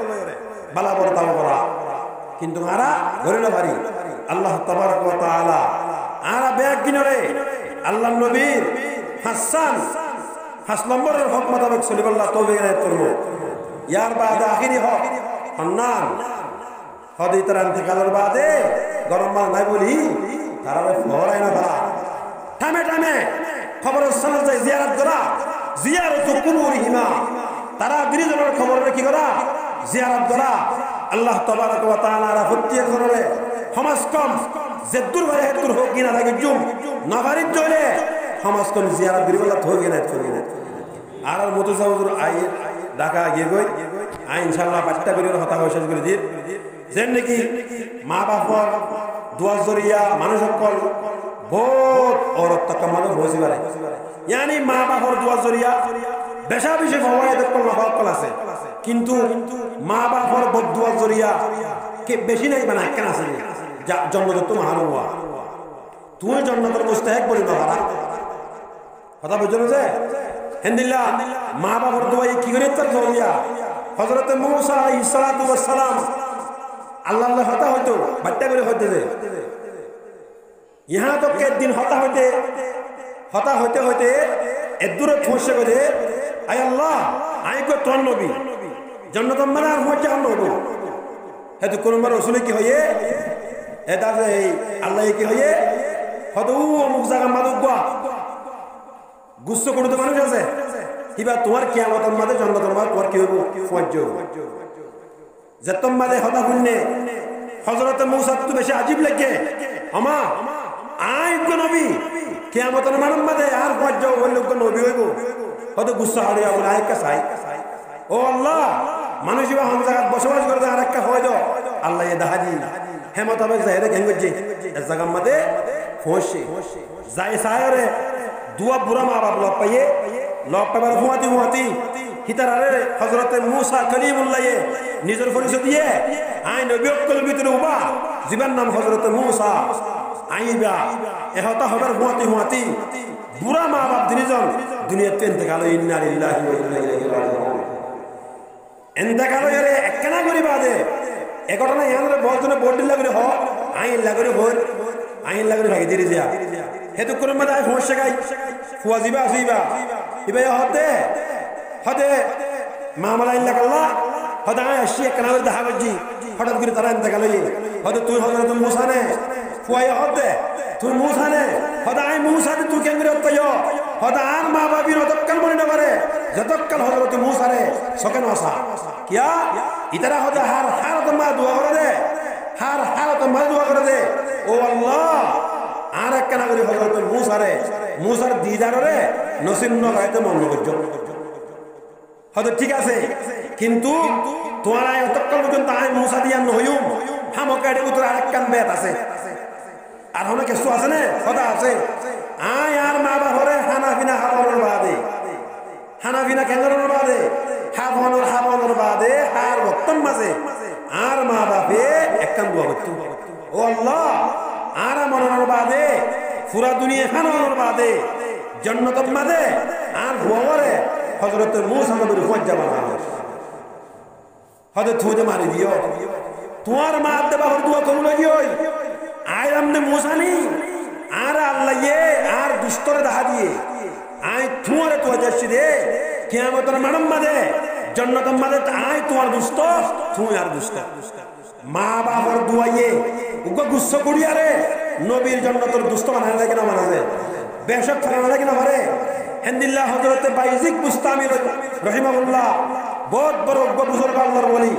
বালা মরতাও করা কিন্তু আরা ধরে না পারি আল্লাহ তাবারক ওয়া তাআলা আরা ব্যাগ কিনরে আল্লাহর নবীর হাসান 5 নম্বরের হক মোতাবেক সলিবাল্লাহ তৌফিক এনায়েত করব ইয়ার বাদে আখিরি হক হান্নান হদি তার ইন্তেকালের বাদে গরম মাল নাই বলি তারা ফহরাই না তারা থামে থামে খবর সালাত যায় জিয়ারত করা জিয়ারত কুবুরিহিমা তারা বিরিজনের খবর কি করা জিয়ারত করা আল্লাহ তাবারক ওয়া তাআলা প্রত্যেক ঘরে সমাজ কম জেদ্দুর ঘরে হেতুর হোক কিনা থাকে জুম নগরীর চলে সমাজ কম জিয়ারত বিরিবল্লাহ তৌফিক এনায়েত করবে আর মুতাসাউজুর আই ঢাকা গিয়ে গই আই ইনশাআল্লাহ বাচ্চা করে হতা হয়ে শেষ করে দিই যেন নাকি মা বাপর দোয়া জরিয়া মানুষ সকল বহুত औरत तक মানুষ হইছে পারে यानी মা বাপর দোয়া জরিয়া বেশা বেশি ফওয়ায়েদ কল নফল আছে কিন্তু মা বাপর বদদুয়া জরিয়া কে বেশি নাই বানা কেন আছে জন্নত তো মহান হওয়া তুই জন্নতের মুস্তাহিক বলি না হারা কথা বুঝছো যে হিন্দিল্লাহ মা বাবার দোয়া কি করে তার জরিয়া হযরত মূসা আলাইহিস সালাতু ওয়াস সালাম আল্লাহ আল্লাহ হতা হইতো বাচ্চা করে হইতে যে ইহা তো কে দিন হতা হইতে হইতে এদুরে পৌঁছে গেলে আয় আল্লাহ আই কো তোর নবী জান্নাত মানার হইছে নবী হেতু কোনবার রাসূলে কি হইয়ে এটা যে আল্লাহ কি হইয়ে হদু অমুক জায়গা মাদুক গা গুচ্ছ করতে মানুষ আছে হিবা তোমার কিয়ামতের মাঝে জান্নাতের মাঝে তোমার কি হইব ফজ্জ যেতম মাঝে হতা শুননে হযরত মূসা তো বেশি আজীব লাগে আমা আই গো নবী কিয়ামতের মাঝে আর ফজ্জ ওই লোক নবী হইব কত গুসা হারিয়া বলে আইকা চাই ও আল্লাহ মানুষ বা হম জায়গা বসবাস করতে আর একটা হয় দাও আল্লাহ এ দাহাজি হেমত হবে জাহিরে কেন করছে এক জায়গার মধ্যে ফসে যাই সায়রে দুয়া বুড়া মা বাপ লপ পাইয়ে লপ পাবার হুয়াতি হিতার আরে হযরতে মূসা কলিমুল্লাহ নিজের পরিচয় দিয়ে আই নবী অকল ভিতরে উবা জীবন নাম হযরতে মূসা আইবা এহতা হবার হুয়াতি বুড়া মা বাপ দিনজন দুনিয়াতে ইন্তেকাল ইন্না লিল্লাহি ওয়া ইন্না ইলাইহি রাজিউন ইন্তেকাল এর একখানা করি বাদে এ ঘটনা ইয়ানরে বলতনে বডি লাগরে হ আইন লাগরে হল আইন লাগরে ভাই দিরি যা হেতু কোন মত আই ফোন শেখাই ফুয়াজিবা আসিবা ইবে হতে মামলা ইল্লা কাল্লাহ হদা আসি একখানা করে দেখা করছি হঠাৎ করে তারা ইন্তেকাল হতে তুই হযরত মূসা নে ফুয়াই হতে তুই মূসা নে হদা আই মূসা তুই কেন করে হতে হদা আর মা বাবির অতকাল মনে না পারে যতকাল হযরত মূসা রে সকেন আসা কিয়া ইতারা হদা হার তো মা দোয়া করে দে হার তো মা দোয়া করে দে ও আল্লাহ আর একখানা করে হযরত মূসার দিদার রে নসিব ন গাইতে মন করছো হয়তো ঠিক আছে কিন্তু তোমার আয় অতকাল পর্যন্ত আয় মূসা দিয়া নহইম হামকাড়ে উত্তর আরেকখান বেত আছে আর হনে কিছু আছে না কথা আছে আয় আর মা বাপরে হানাফিনা কেন্দ্রের বাদে হাবনের বাদে হার বর্তন মাঝে আর মা বাপে একখান দোয়া করতো ও আল্লাহ আর মনের বাদে পুরা দুনিয়া হানানোর বাদে জান্নাতের মাঝে আর ভুয়ারে হযরত মূসা নবীর ফজ্জা বানানো হয়তো তুই মারি দিও তোমার মা বাবার দোয়া কবুল হই আয় আমনে মূসা নি আর আল্লাহ আর দুস্তরে দেখা দিয়ে আয় তোমারে তো যাচ্ছি রে কিয়ামতের মানব মাঝে জান্নাতের মাঝে আয় তোমার দুস্ত তুমি আর দুস্ত মা বাবার দোয়াইয়ে উগো গুচ্ছ করিয়া রে নবীর জান্নাতের দুস্ত বানায় লাগে না মানা যায় বেশক ফেরানো লাগে না পারে হেন্দিল্লাহ হযরতে বাইজিক বুস্তামি রহিমাহুল্লাহ বহুত বড় উগো বুজুর্গ আল্লাহর ওলি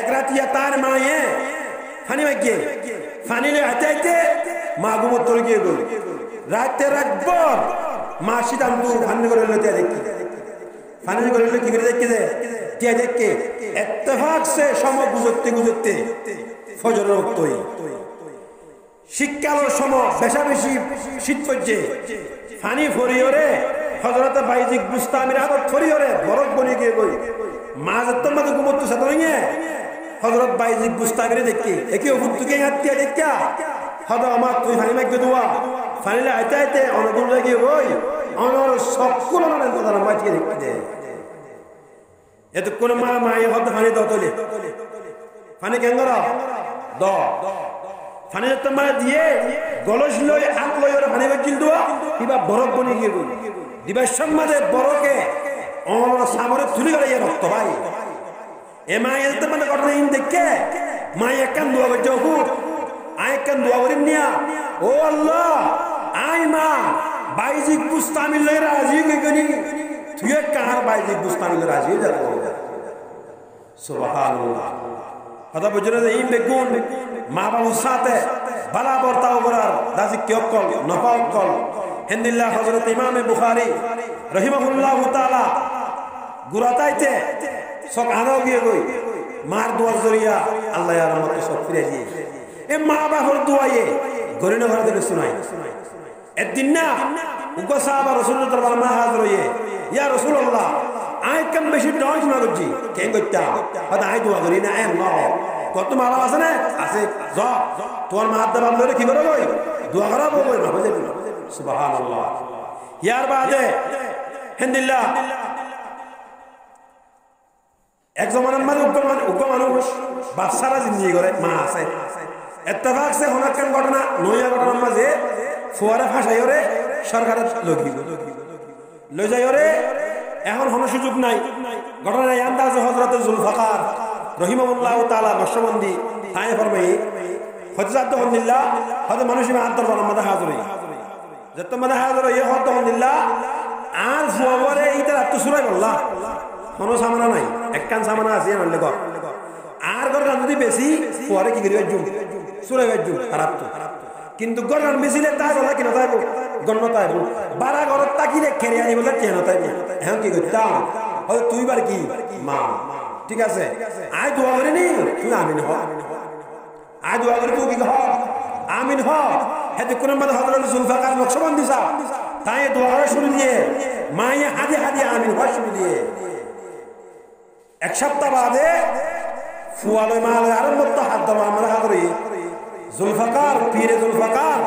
এক রাতিয়া তার মায়ে ফানি মাগিয়ে ফানিলে হাতে মা ঘুমত তোর গিয়ে গই রাতভর মা শীতান্দু ফানি করে লইতে দেখি ফানি করে কি করে দেখি যে টিয়া দেখে ইত্তেফাক সে সময় গুজরতে ফজর ওয়াক্ত শীতকালের সময় বেশি শীত পড়ছে ফানি ফরিয়রে হযরত বাইজিক বুস্তামির আদত ফরিয়রে বরফ বনি গিয়ে গই মা যত্তর মাঝে ঘুমত সাথে নিয়ে হযরত বাইজিক বুস্তামিরে দেখি একে হুতুকে হাতিয়া দেখা হদা আমার তুই ফানি মাইকে দোয়া ফানিলে আইতে অনুগুণ লাগি ওই আমার সকল মানে কথা মাইকে দেখতে দে এত কোন মাই হদ ফানি দাও তোলে ফানি কেন দ ফানি যত মা দিয়ে গলস লই আক লই ওর ফানি বাকিল দোয়া কিবা বরফ বনি গিয়ে গই দিবার সম্মাদে বরকে আমার সামরে তুলি গড়ে রক্ত ভাই এ মা এত মানে ঘটনা ইন দেখে মা একখান দোয়া করছে হুক আয় একখান দোয়া করিম নিয়া ও আল্লাহ আয় মা বাইজিক বুস্তামিল লই রাজি গনি তুই কার বাইজিক বুস্তামিল রাজি যা সুবহানাল্লাহ কথা বুঝরে যে ইন বেগুন মা বাবার সাথে বালা বর্তাও করার দাজি কি অকল নফা অকল হেন্দিল্লাহ হযরত ইমাম বুখারী রাহিমাহুল্লাহ তাআলা গুরাতাইতে সব আনাও গিয়ে গই মার দোয়ার জরিয়া আল্লাহ আর আমাকে সব ফিরে দিয়ে এ মা বাবার দোয়ায়ে গরিন ঘরে থেকে শুনাই একদিন না উগো সাহাবা রাসূলুল্লাহ দরবার মা হাজির হয়ে ইয়া রাসূলুল্লাহ আই কম বেশি ডজ না করছি কেন করতা হদা আই দোয়া করি না এ না কত মারা আছে না আছে য তোর মা হাত বাবলে কি করে কই দোয়া করা বই না বুঝে সুবহানাল্লাহ ইয়ার বাদে হামদুলিল্লাহ এক জমানার মাঝে উগ্র মানুষ বাচ্চারা জিন্দি করে মা আছে ইত্তেফাক সে হনাকান ঘটনা নয়া ঘটনার মাঝে ফুয়ারে ফাঁসাই ওরে সরকারের লই যাই ওরে এখন কোনো সুযোগ নাই ঘটনা আন্দাজে হযরত জুলফাকার রহিমাহুল্লাহ তাআলা নকশবন্দি তাই ফরমাই হযরত আব্দুল্লাহ হযরত মানুষ মা আন্তর বড় মাদা হাজির যত মাদা হাজির হয়ে হযরত আব্দুল্লাহ আর ফুয়ারে এইটা তো সুরাই বললা কোনো সামানা নাই একখান সামানা আছে নলে ঘর আর ঘর যদি বেশি ফুয়ারে কি করিবে জুম সুরাই জুম খারাপ তো কিন্তু ঘর বেশিলে তাই বলা কিনা তাই গণ্য তাই বারা ঘরত তাকিলে খেরে আনি বলে কেন তাই এখন কি করতাম হয়তো তুই বার কি মা ঠিক আছে আয় দোয়া করে নি তুই আমিন হ আয় দোয়া করে তুই কি হ আমিন হ হেতু কোন মানে হযরত জুলফিকার নকশবন্দি সাহেব তাই দোয়া করে শুরু দিয়ে মায়ে হাদি হাদি আমিন হ শুরু দিয়ে এক সপ্তাহ বাদে ফুয়ালে মালে আরম্ভ তো হাত ধরা আমরা হাত ধরি জুলফিকার পীরে জুলফিকার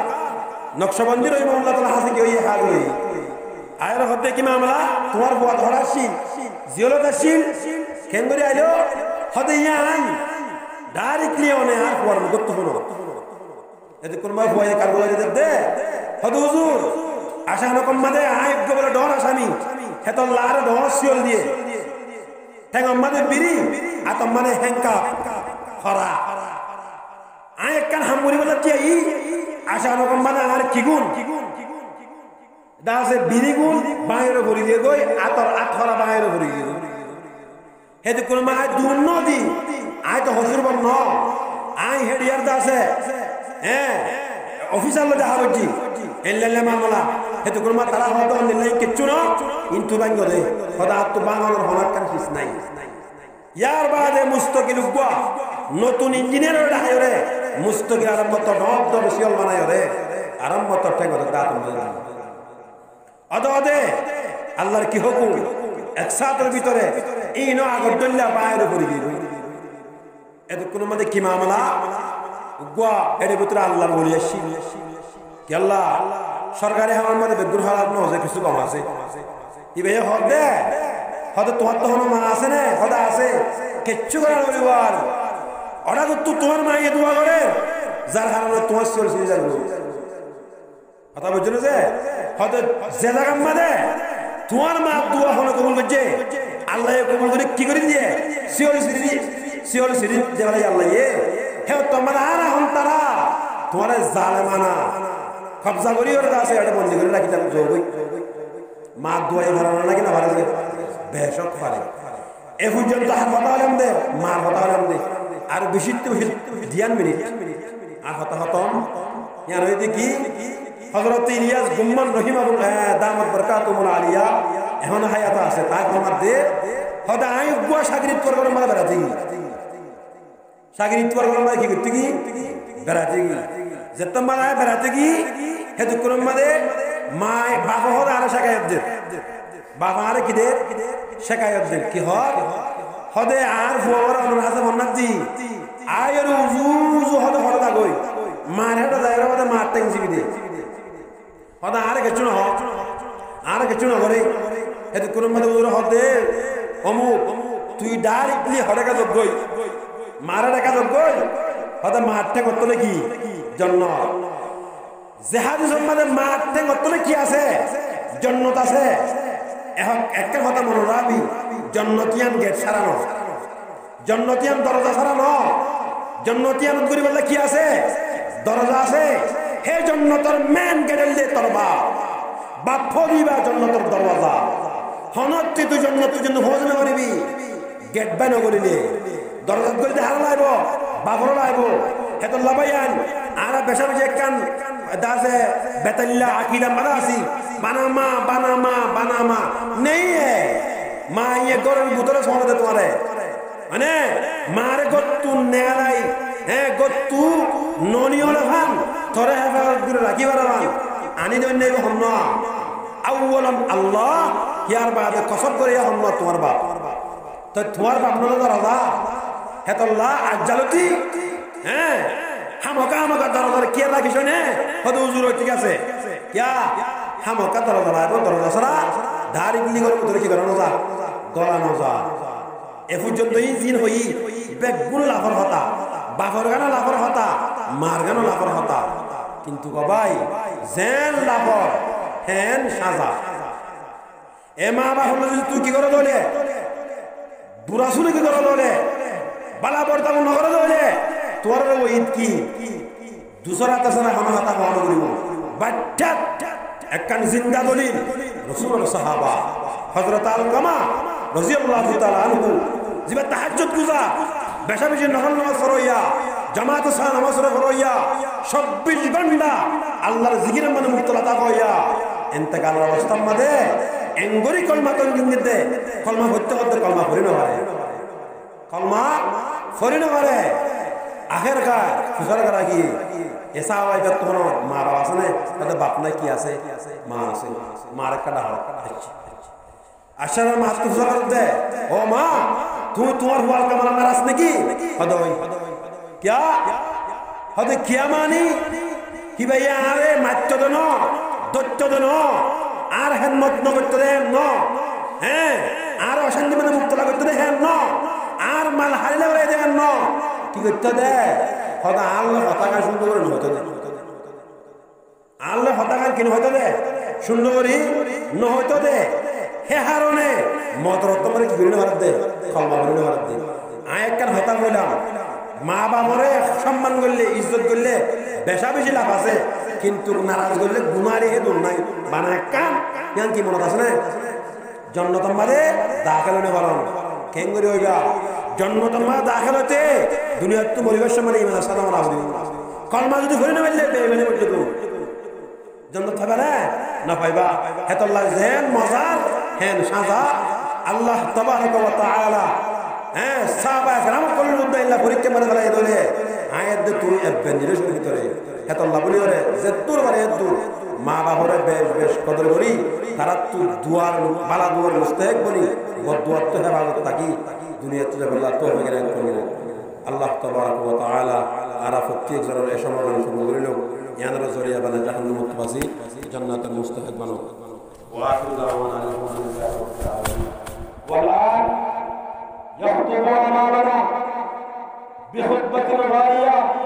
নকশবন্দি রহিমাহুল্লাহ তাআলা হাসি কি হই হাত ধরি আয়ের হতে কি মামলা তোমার বুয়া ধরাশীল জিওলতাশীল কেন করে আইলো হতে ইয়ান ডাইরেক্টলি ওনে আর পর গত্ত হলো এতে কোন মা বুয়া কারগুলা যেতে দে হতে হুজুর আশা রকম মাদে আই বলে ডর আসামি হেত লার ডর সিওল দিয়ে ঠ্যাং মাদে বিরি আতম মানে হেঙ্কা খরা আই একখান হামুরি বলে কি আশা রকম মানে আর কি গুণ দাসে বিরিগুণ বাইরে ভরি দিয়ে গই আতর আতরা বাইরে ভরি দিয়ে হেতু কোন মা দূর নদী আই তো হজুর বল ন আই হেডিয়ার দাসে হ্যাঁ অফিসার লদে হাবজি এল্লালে মামলা হেতু কোন মা তারা হতো নিলাই কিচ্ছু না ইনতু বাঙ্গ দে খোদা তো বাঙালোর হনার কান কিছ নাই ইয়ার বাদে মুস্তাকিল গুয়া নতুন ইঞ্জিনিয়ার ডাইরে মুস্তাকিল আরম্ভ তো ডব ডব সিওল বানায় রে আরম্ভ তো ঠেঙ্গ দাঁত অদে আল্লাহর কি হুকুম একসাথের ভিতরে ইনো আগদুল্লাহ বাইরে করে দিল এত কোন মধ্যে কি মামলা গুয়া এর ভিতরে আল্লাহর বলি আসি কি আল্লাহ সরকারি হাওয়ার মধ্যে বেদুর হালাত নজে কিছু কম আছে ইবে হবে হয়তো তোমার তো হনো মা আছে না খোদা আছে কিচ্ছু করার পরিবার ওরা তো তোমার মা ইয়ে দোয়া করে যার কারণে তোমার চলছে যাবে কথা বুঝছো না যে হয়তো যে জায়গা মাদে তোমার মা দোয়া হলো কবুল করছে আল্লাহ কবুল করে কি করে দিয়ে শিওর সিরি দেওয়ালে আল্লাহ হে তোমার আর এখন তারা তোমার জালেমানা কবজা করি ওর আছে এটা বন্দি করে রাখি তার যোগই মা দোয়াই ভাড়ানো নাকি না ভাড়া বেশক পারে এ পর্যন্ত কথা হলাম দে মার কথা হলাম দে আর বেশি ধ্যান মিনিট আর কথা হতম ইয়ার হইতে কি হযরত ইলিয়াস গুম্মান রহিমাহুল্লাহ দামাত বরকাতুহুল আলিয়া এখন হায়াত আছে তাই আমার দে হদা আই গুয়া সাগরিত করবার মানে বেরাতে সাগরিত করবার মানে কি করতে কি বেরাতে যেত মানে বেরাতে কি হেতু করম মানে মাই বাবা হদা আর শাকায়াত দে বাবা আর কি দে শাকায়াত দে কি হয় হদে আর ফুয়ার অনুর হাসান মন্নাতি আয়ের উজু হদে হদা কই মার হেটা দায়রা মধ্যে মার টেংসি দে হদা আর কিছু না আর কিছু না করে এত কোন মধ্যে উজুর হদে অমুক তুই ডাইরেক্টলি হদে কাজ গই মারা দেখা যোগ গই হদা মারতে করতে কি জন্য জেহাদি সম্মানে মারতে করতে কি আছে জন্নত আছে এখন একটা কথা মনে রাখবি জন্নতিয়ান গেট সারানো জন্নতিয়ান দরজা সারানো জন্নতিয়ান গরি বললে কি আছে দরজা আছে হে জন্নতর মেন গেটের দিয়ে তোর বাপ ফদিবা জন্নতর দরওয়াজা হনত্তি তুই জন্নতের জন্য খোঁজ না করিবি গেট বাই নগরিলে দরজা গলিতে হারা লাইব বাবর লাইব হেতো লাবাইয়ান আর বেশা বেশি একখান দাসে বেতাল্লা আকিদা মারা আসি বানামা বানামা বানামা নেই মা ইয়ে গরের ভিতরে সমাজে তোমারে মানে মারে গত্তু নেয়ালাই হ্যাঁ গত্তু ননিয়লে ভান তোরে হেফাজত করে রাখি বারাবান আনি দন্য হন্ন আউয়ালাম আল্লাহ ইয়ার বাদে কসব করে হন্ন তোমার বাপ তো তোমার বাপ নলে দরজা হেতল্লাহ আজ্জালতি হ্যাঁ হামকা হামকা দরজার কে রাখিস নে হয়তো হুজুর ঠিক আছে কিয়া হামকা দরজা রাখবো দরজা সারা ধারি গুলি করে ধরে কি করানো যা গলানো যা এ পর্যন্ত এই জিন হই বেগুন লাফর হতা বাফর গানা লাফর হতা মার গানা লাফর হতা কিন্তু বাবাই জেন লাফর হেন সাজা এ মা বা হলো তুই কি করে দলে বুড়া শুনে কি করে দলে বালা বর্তা নগরে দলে তোর ঈদ কি দুসরা তাছাড়া হামা হাতা বহন করিব বাচ্চা একখান জিন্দা দলিল রাসূলের সাহাবা হযরত আলকামা রাদিয়াল্লাহু তাআলা আনহু জিবা তাহাজ্জুদ গুজা বেশা বেশি নফল নামাজ পড়িয়া জামাত সাহ নামাজ পড়িয়া 26 ঘন্টা আল্লাহর জিকিরের মধ্যে মুক্তলাতা হইয়া ইন্তেকালের অবস্থার মধ্যে এঙ্গরি কলমা তঙ্গিতে কলমা হত্যা করতে কলমা পড়ি না পারে কলমা পড়ি না পারে আখের কা ফুসার করা কি এসা হয় যত কোনো মা বাবা আছে না তাদের বাপ নাই কি আছে মা আছে মার একটা ডাল আশার মা তো ফুসার করতে ও মা তুমি তোমার হুয়াল কামাল নারাজ নাকি হদই क्या হদে কিয়া মানি কি ভাইয়া আরে মাত্য দেন দত্ত দেন আর হেমত ন করতে দেন ন হ্যাঁ আর অশান্তি মানে মুক্ত করতে দেন ন আর মাল হারিলে বলে দেন ন কি করতে দে হদা আল্লাহ হতাকা সুন্দর করে হইতো দে আল্লাহ হতাকা কিন হইতো দে সুন্দর করি ন হইতো দে হে হারনে মদরত মানে কি করি না ভারত দে কলমা করি না ভারত দে আয় একখান হতা কইলাম মা বাবারে সম্মান করলে ইজ্জত করলে বেশা বেশি লাভ আছে কিন্তু নারাজ করলে গুনারে হে দূর নাই বানায় কাম কেন কি মনত আছে না জন্নতম মারে দাখিল হইনে পারন কেন করে হইবা জন্নতম মা দাখিল হতে দুনিয়ার তো পরিবেশ মানে ইমান সাদা মারা হইব কলমা যদি করি না বললে বেইমানি করতে তো জন্নত হবে না পাইবা হেতল্লাহ জেন মজার হেন সাজা আল্লাহ তাবারক ওয়া তাআলা হ্যাঁ সাহাবা کرام কল মুদ্দাইল্লাহ পরীক্ষা মানে ফেলাই দলে আয়াত দে তুই একবার নিরশ ভিতরে হেতল্লাহ বলি ওরে যে তোর বারে দূর মা বাবারে বেশ বেশ কদর করি তারা তুই দুয়ার বালা দুয়ার মুস্তাহিক বলি বদদুয়ার তো হেফাজত থাকি দুনিয়াতে আল্লাহ তৌফিক দান করুন আল্লাহ তাবারক ওয়া তাআলা আরা প্রত্যেক জনের এই সমাধান কবুল করিল ইয়ানার জরিয়া বানা জাহান্নাম মুক্তবাসী জান্নাতের মুস্তাহিক বানো ওয়া আখিরু দাওয়ানা আলহামদুলিল্লাহি রাব্বিল আলামিন والآن يخطب أمامنا بخطبة رائعة